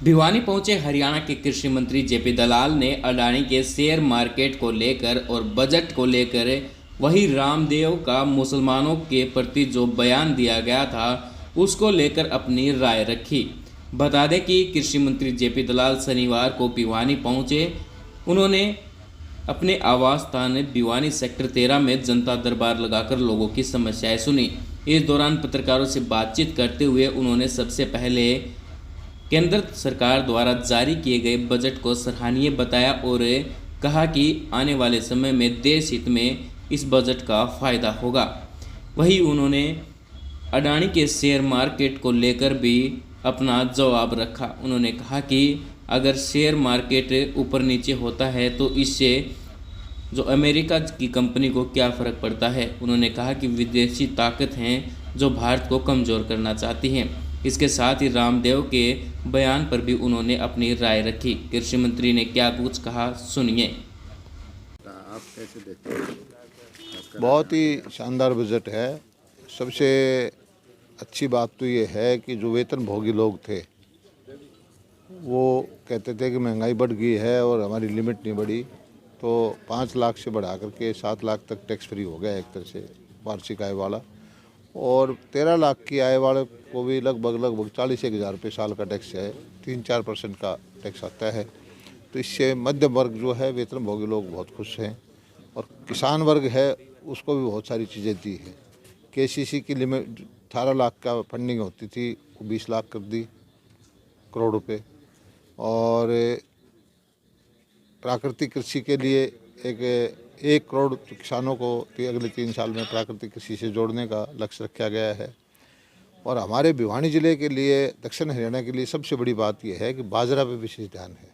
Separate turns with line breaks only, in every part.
भिवानी पहुंचे हरियाणा के कृषि मंत्री जेपी दलाल ने अडानी के शेयर मार्केट को लेकर और बजट को लेकर वही रामदेव का मुसलमानों के प्रति जो बयान दिया गया था उसको लेकर अपनी राय रखी। बता दें कि कृषि मंत्री जेपी दलाल शनिवार को भिवानी पहुंचे। उन्होंने अपने आवास स्थान भिवानी सेक्टर 13 में जनता दरबार लगाकर लोगों की समस्याएं सुनी। इस दौरान पत्रकारों से बातचीत करते हुए उन्होंने सबसे पहले केंद्र सरकार द्वारा जारी किए गए बजट को सराहनीय बताया और कहा कि आने वाले समय में देश हित में इस बजट का फायदा होगा। वहीं उन्होंने अडानी के शेयर मार्केट को लेकर भी अपना जवाब रखा। उन्होंने कहा कि अगर शेयर मार्केट ऊपर नीचे होता है तो इससे जो अमेरिका की कंपनी को क्या फ़र्क पड़ता है। उन्होंने कहा कि विदेशी ताकत हैं जो भारत को कमज़ोर करना चाहती हैं। इसके साथ ही रामदेव के बयान पर भी उन्होंने अपनी राय रखी। कृषि मंत्री ने क्या कुछ कहा, सुनिए।
आप कैसे देखते हैं?
बहुत ही शानदार बजट है। सबसे अच्छी बात तो ये है कि जो वेतनभोगी लोग थे वो कहते थे कि महंगाई बढ़ गई है और हमारी लिमिट नहीं बढ़ी, तो 5 लाख से बढ़ा करके 7 लाख तक टैक्स फ्री हो गया एक तरह से वार्षिक आय वाला, और 13 लाख की आय वाले को भी लगभग 40-1 हज़ार रुपये साल का टैक्स है, 3-4% का टैक्स आता है। तो इससे मध्यम वर्ग जो है, वेतनभोगी लोग बहुत खुश हैं, और किसान वर्ग है उसको भी बहुत सारी चीज़ें दी है। केसीसी की लिमिट 18 लाख का फंडिंग होती थी, वो 20 लाख कर दी करोड़ रुपए, और प्राकृतिक कृषि के लिए 1 करोड़ किसानों को अगले 3 साल में प्राकृतिक कृषि से जोड़ने का लक्ष्य रखा गया है। और हमारे भिवानी ज़िले के लिए, दक्षिण हरियाणा के लिए सबसे बड़ी बात यह है कि बाजरा पे विशेष ध्यान है,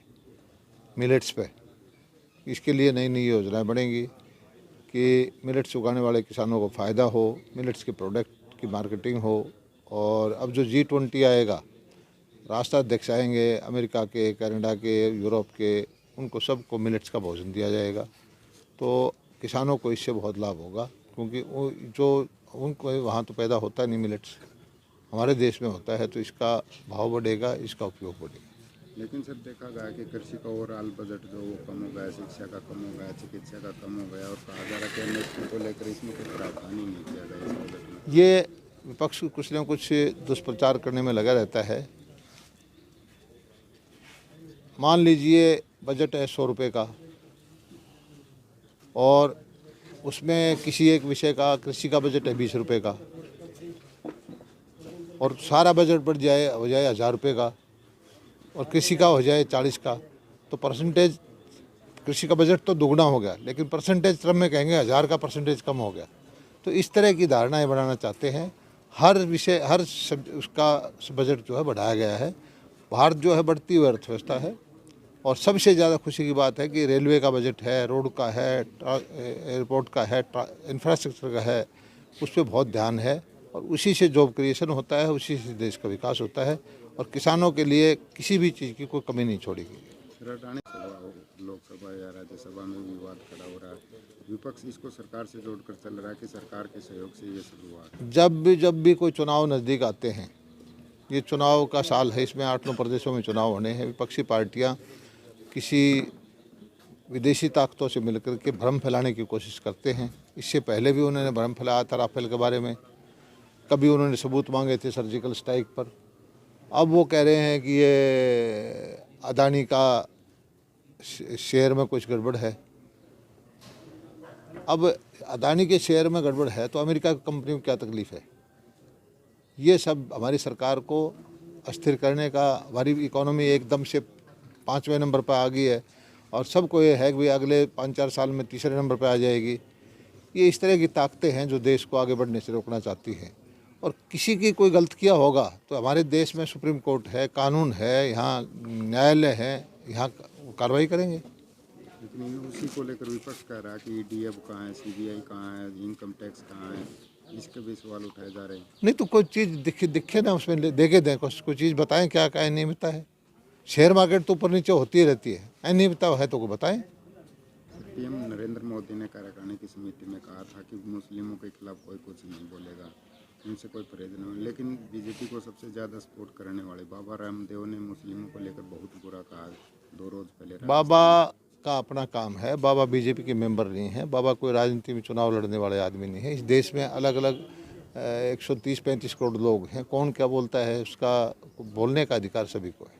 मिलेट्स पे। इसके लिए नई नई योजनाएं बनेंगी कि मिलेट्स उगाने वाले किसानों को फ़ायदा हो, मिलेट्स के प्रोडक्ट की मार्केटिंग हो। और अब जो G20 आएगा, राष्ट्राध्यक्ष आएंगे अमेरिका के, कनाडा के, यूरोप के, उनको सबको मिलेट्स का भोजन दिया जाएगा। तो किसानों को इससे बहुत लाभ होगा, क्योंकि वो जो उनको वहाँ तो पैदा होता नहीं, मिलेट्स हमारे देश में होता है, तो इसका भाव बढ़ेगा, इसका उपयोग बढ़ेगा।
लेकिन सर देखा गया कि कृषि का ओवरऑल बजट जो वो कम हो गया, शिक्षा का कम हो गया, चिकित्सा का कम हो गया, और कहा जा रहा है कि एमएसपी को लेकर इसमें कुछ प्रावधान ही नहीं किया गया इस बजट में।
ये विपक्ष कुछ न कुछ दुष्प्रचार करने में लगा रहता है। मान लीजिए बजट है 100 रुपये का, और उसमें किसी एक विषय का, कृषि का बजट है 20 रुपये का, और सारा बजट बढ़ जाए, हो जाए 1000 रुपये का, और कृषि का हो जाए 40 का, तो परसेंटेज कृषि का बजट तो दुगना हो गया, लेकिन परसेंटेज टर्म में कहेंगे 1000 का परसेंटेज कम हो गया। तो इस तरह की धारणाएं बनाना चाहते हैं। हर विषय, हर उसका बजट जो है बढ़ाया गया है। भारत जो है बढ़ती हुई अर्थव्यवस्था है, और सबसे ज़्यादा खुशी की बात है कि रेलवे का बजट है, रोड का है, एयरपोर्ट का है, इंफ्रास्ट्रक्चर का है, उस पर बहुत ध्यान है, और उसी से जॉब क्रिएशन होता है, उसी से देश का विकास होता है, और किसानों के लिए किसी भी चीज़ की कोई कमी नहीं छोड़ी गई।
लोकसभा या राज्यसभा में विवाद खड़ा हो रहा है, विपक्ष इसको सरकार से जोड़कर चल रहा है कि सरकार के सहयोग से ये सब हुआ है।
जब भी कोई चुनाव नज़दीक आते हैं, ये चुनाव का साल है, इसमें 8-9 प्रदेशों में चुनाव होने हैं, विपक्षी पार्टियाँ किसी विदेशी ताकतों से मिलकर के भ्रम फैलाने की कोशिश करते हैं। इससे पहले भी उन्होंने भ्रम फैलाया था राफेल के बारे में, कभी उन्होंने सबूत मांगे थे सर्जिकल स्ट्राइक पर। अब वो कह रहे हैं कि ये अदानी का शेयर में कुछ गड़बड़ है। अब अदानी के शेयर में गड़बड़ है तो अमेरिका की कंपनी को क्या तकलीफ़ है? ये सब हमारी सरकार को अस्थिर करने का, हमारी इकोनॉमी एकदम से 5वें नंबर पर आ गई है, और सबको ये है कि भाई अगले 5-4 साल में तीसरे नंबर पर आ जाएगी। ये इस तरह की ताकतें हैं जो देश को आगे बढ़ने से रोकना चाहती हैं। और किसी की कोई गलत किया होगा तो हमारे देश में सुप्रीम कोर्ट है, कानून है, यहाँ न्यायालय है, यहाँ कार्रवाई करेंगे।
लेकिन उसी को लेकर विपक्ष कह रहा है कि ईडी अब कहाँ है, सीबीआई कहाँ है, इनकम टैक्स कहाँ है, इसके भी सवाल उठाए जा रहे हैं।
नहीं तो कोई चीज़ दिखे ना, उसमें देखे दें, कोई चीज़ बताएं क्या क्या अनियमितता है। शेयर मार्केट तो ऊपर नीचे होती ही रहती है, अनियमितता है तो को बताएं।
पीएम नरेंद्र मोदी ने कार्यकारिणी की समिति में कहा था कि मुस्लिमों के खिलाफ कोई कुछ नहीं बोलेगा, उनसे कोई परहेज नहीं हुआ। लेकिन बीजेपी को सबसे ज़्यादा सपोर्ट करने वाले बाबा रामदेव ने मुस्लिमों को लेकर बहुत बुरा कहा 2 रोज़ पहले।
बाबा का अपना काम है, बाबा बीजेपी के मेंबर नहीं है, बाबा कोई राजनीति में चुनाव लड़ने वाले आदमी नहीं है। इस देश में अलग अलग 130-35 करोड़ लोग हैं, कौन क्या बोलता है उसका बोलने का अधिकार सभी को है।